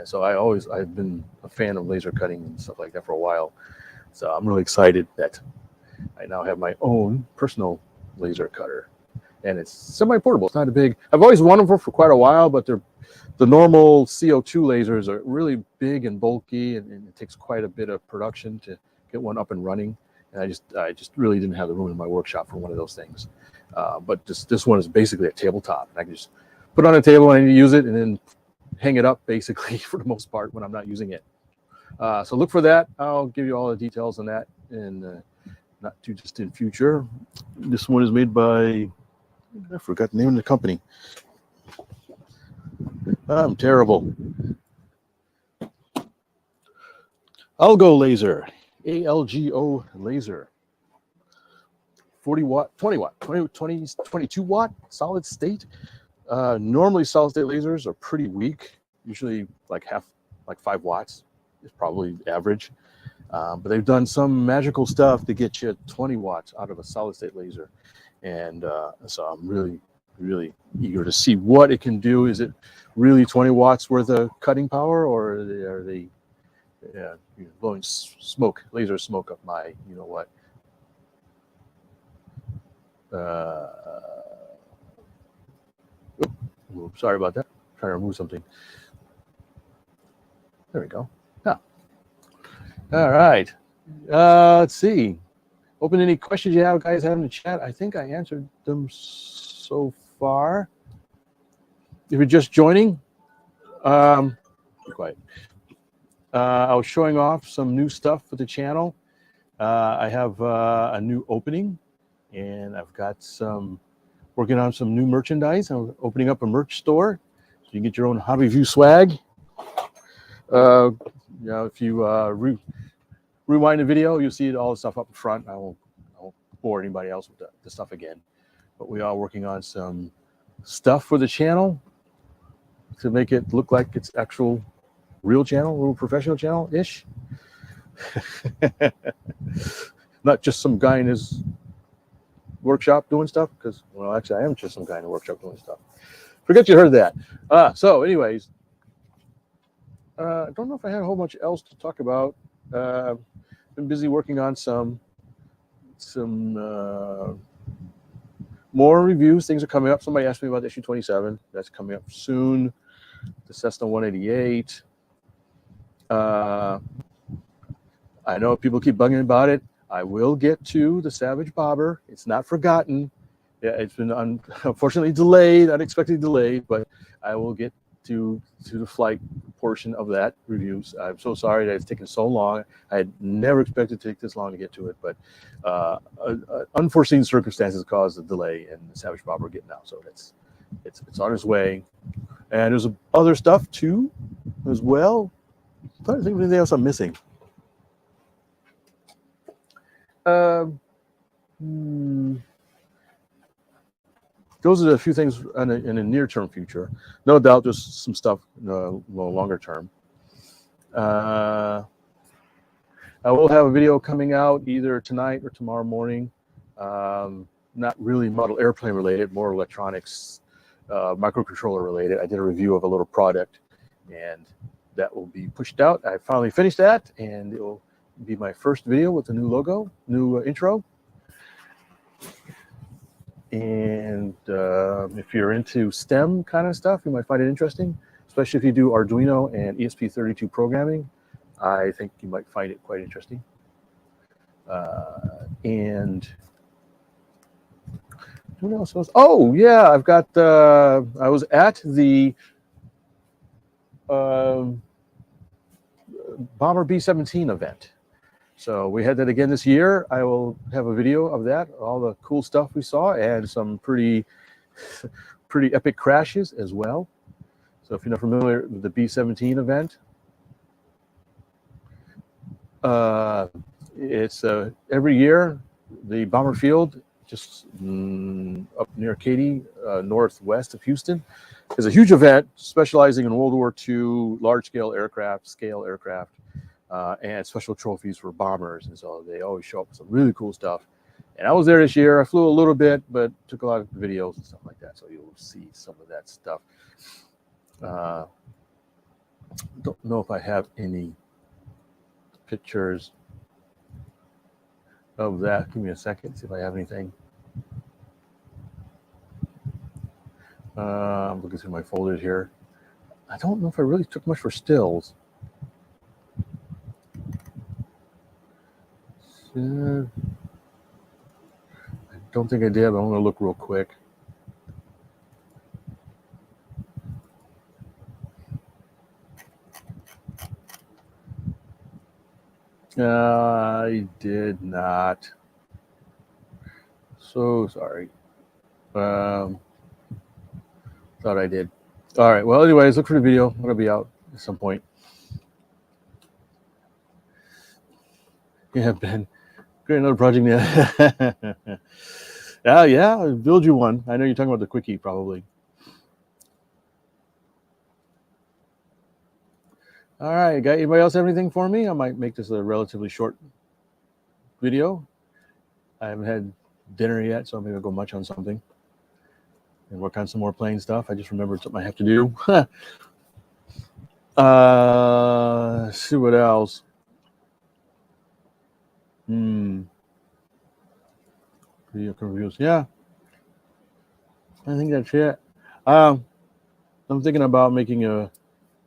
So I've been a fan of laser cutting and stuff like that for a while. So I'm really excited that I now have my own personal laser cutter, and it's semi-portable. It's not a big. I've always wanted them for quite a while, but the normal CO2 lasers are really big and bulky, and it takes quite a bit of production to get one up and running. And I just really didn't have the room in my workshop for one of those things. But this one is basically a tabletop, and I can just put it on a table when I need to use it, and then hang it up basically for the most part when I'm not using it. So look for that. I'll give you all the details on that in the not too distant future. This one is made by, I forgot the name of the company. I'm terrible. Algo laser, ALGO laser. 40 watt, 20 watt, 22 watt solid state. Normally solid state lasers are pretty weak, usually like 5 watts is probably average. But they've done some magical stuff to get you 20 watts out of a solid state laser. And so I'm really, really eager to see what it can do. Is it really 20 watts worth of cutting power, or are they blowing smoke, laser smoke up my, you know what? Sorry about that. I'm trying to remove something. There we go. Yeah. All right. Let's see. Open any questions you guys have in the chat. I think I answered them so far. If you're just joining, be quiet. I was showing off some new stuff for the channel. I have a new opening, and I've got working on some new merchandise. I'm opening up a merch store, so you can get your own HobbyView swag. If you rewind the video, you'll see all the stuff up front. I won't bore anybody else with the stuff again. But we are working on some stuff for the channel to make it look like it's actual real channel, real professional channel-ish. Not just some guy in his workshop doing stuff, because, well, actually, I am just some guy in the workshop doing stuff. Forget you heard that. So anyways, I don't know if I had a whole bunch else to talk about. Been busy working on some more reviews. Things are coming up. Somebody asked me about the issue 27. That's coming up soon. The Cessna 188. I know people keep bugging about it. I will get to the Savage Bobber. It's not forgotten. Yeah, it's been unfortunately delayed, unexpectedly delayed, but I will get to the flight portion of that reviews. I'm so sorry that it's taken so long. I had never expected to take this long to get to it, but unforeseen circumstances caused the delay, and the Savage Bobber getting out. So it's on its way. And there's other stuff too, as well. I'm trying to think of anything else I'm missing. Those are a few things in the near-term future. No doubt there's some stuff in the longer term. I will have a video coming out either tonight or tomorrow morning. Not really model airplane related, more electronics, microcontroller related. I did a review of a little product, and that will be pushed out. I finally finished that, and it will be my first video with the new logo, new intro. And if you're into STEM kind of stuff, you might find it interesting, especially if you do Arduino and ESP32 programming. I think you might find it quite interesting. And what else was? Oh yeah, I've got. I was at the Bomber B-17 event. So we had that again this year. I will have a video of that, all the cool stuff we saw, and some pretty epic crashes as well. So if you're not familiar with the B-17 event, it's every year the Bomber Field, just up near Katy, northwest of Houston, is a huge event specializing in World War II large-scale aircraft, and special trophies for bombers. And so they always show up with some really cool stuff. And I was there this year. I flew a little bit, but took a lot of videos and stuff like that. So you'll see some of that stuff. Don't know if I have any pictures of that. Give me a second, see if I have anything. I'm looking through my folders here. I don't know if I really took much for stills. I don't think I did, but I'm going to look real quick. I did not. So sorry. Thought I did. All right. Well, anyways, look for the video. I'm going to be out at some point. Yeah, Ben. Create another project. Yeah, I'll build you one. I know you're talking about the quickie, probably. All right, got anybody else have anything for me? I might make this a relatively short video. I haven't had dinner yet, so maybe I'll go munch on something and work on some more plane stuff. I just remembered something I have to do. See what else. Video reviews. Yeah, I think that's it. I'm thinking about making I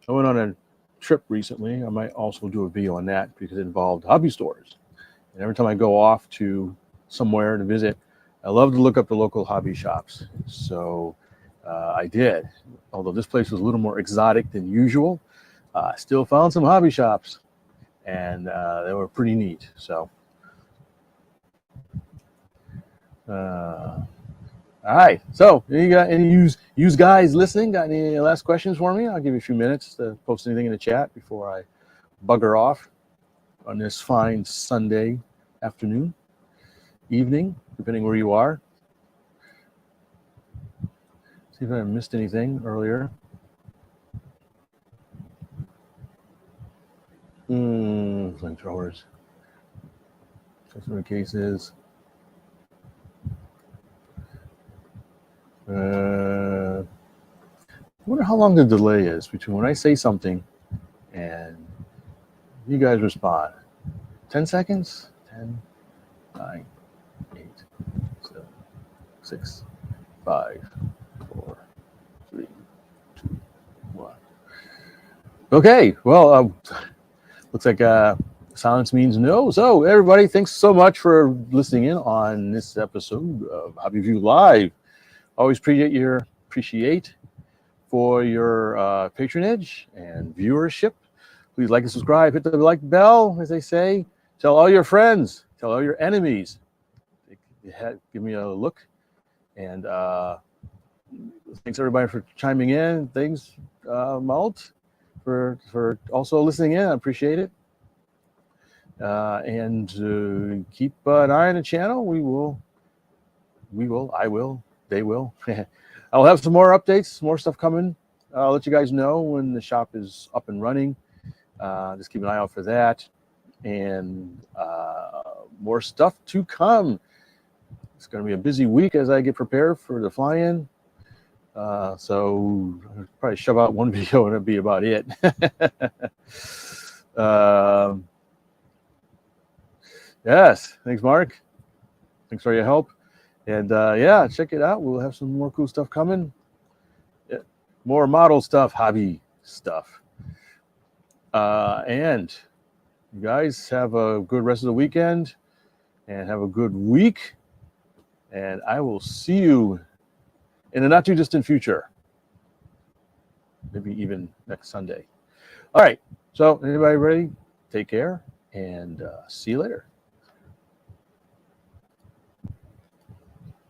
went on a trip recently. I might also do a video on that because it involved hobby stores. And every time I go off to somewhere to visit, I love to look up the local hobby shops. So I did. Although this place was a little more exotic than usual, I still found some hobby shops, and they were pretty neat. So, all right. So, you got any use guys listening? Got any last questions for me? I'll give you a few minutes to post anything in the chat before I bugger off on this fine Sunday afternoon, evening, depending where you are. See if I missed anything earlier. Flamethrowers. Customer cases. I wonder how long the delay is between when I say something and you guys respond. 10 seconds? 10, 9, 8, 7, 6, 5, 4, 3, 2, 1. Okay, well, looks like silence means no. So, everybody, thanks so much for listening in on this episode of HobbyView Live. Always appreciate for your patronage and viewership. Please like and subscribe. Hit the like bell, as they say. Tell all your friends. Tell all your enemies. Give me a look. And thanks everybody for chiming in. Thanks, Malt, for also listening in. I appreciate it. And keep an eye on the channel. I will, they will. I'll have some more updates, more stuff coming. I'll let you guys know when the shop is up and running. Just keep an eye out for that. And more stuff to come. It's going to be a busy week as I get prepared for the fly-in. So I'll probably shove out one video and it'll be about it. Yes, thanks, Mark. Thanks for your help. And yeah, check it out. We'll have some more cool stuff coming. Yeah, more model stuff, hobby stuff. And you guys have a good rest of the weekend and have a good week. And I will see you in the not too distant future. Maybe even next Sunday. All right. So anybody ready? Take care and see you later.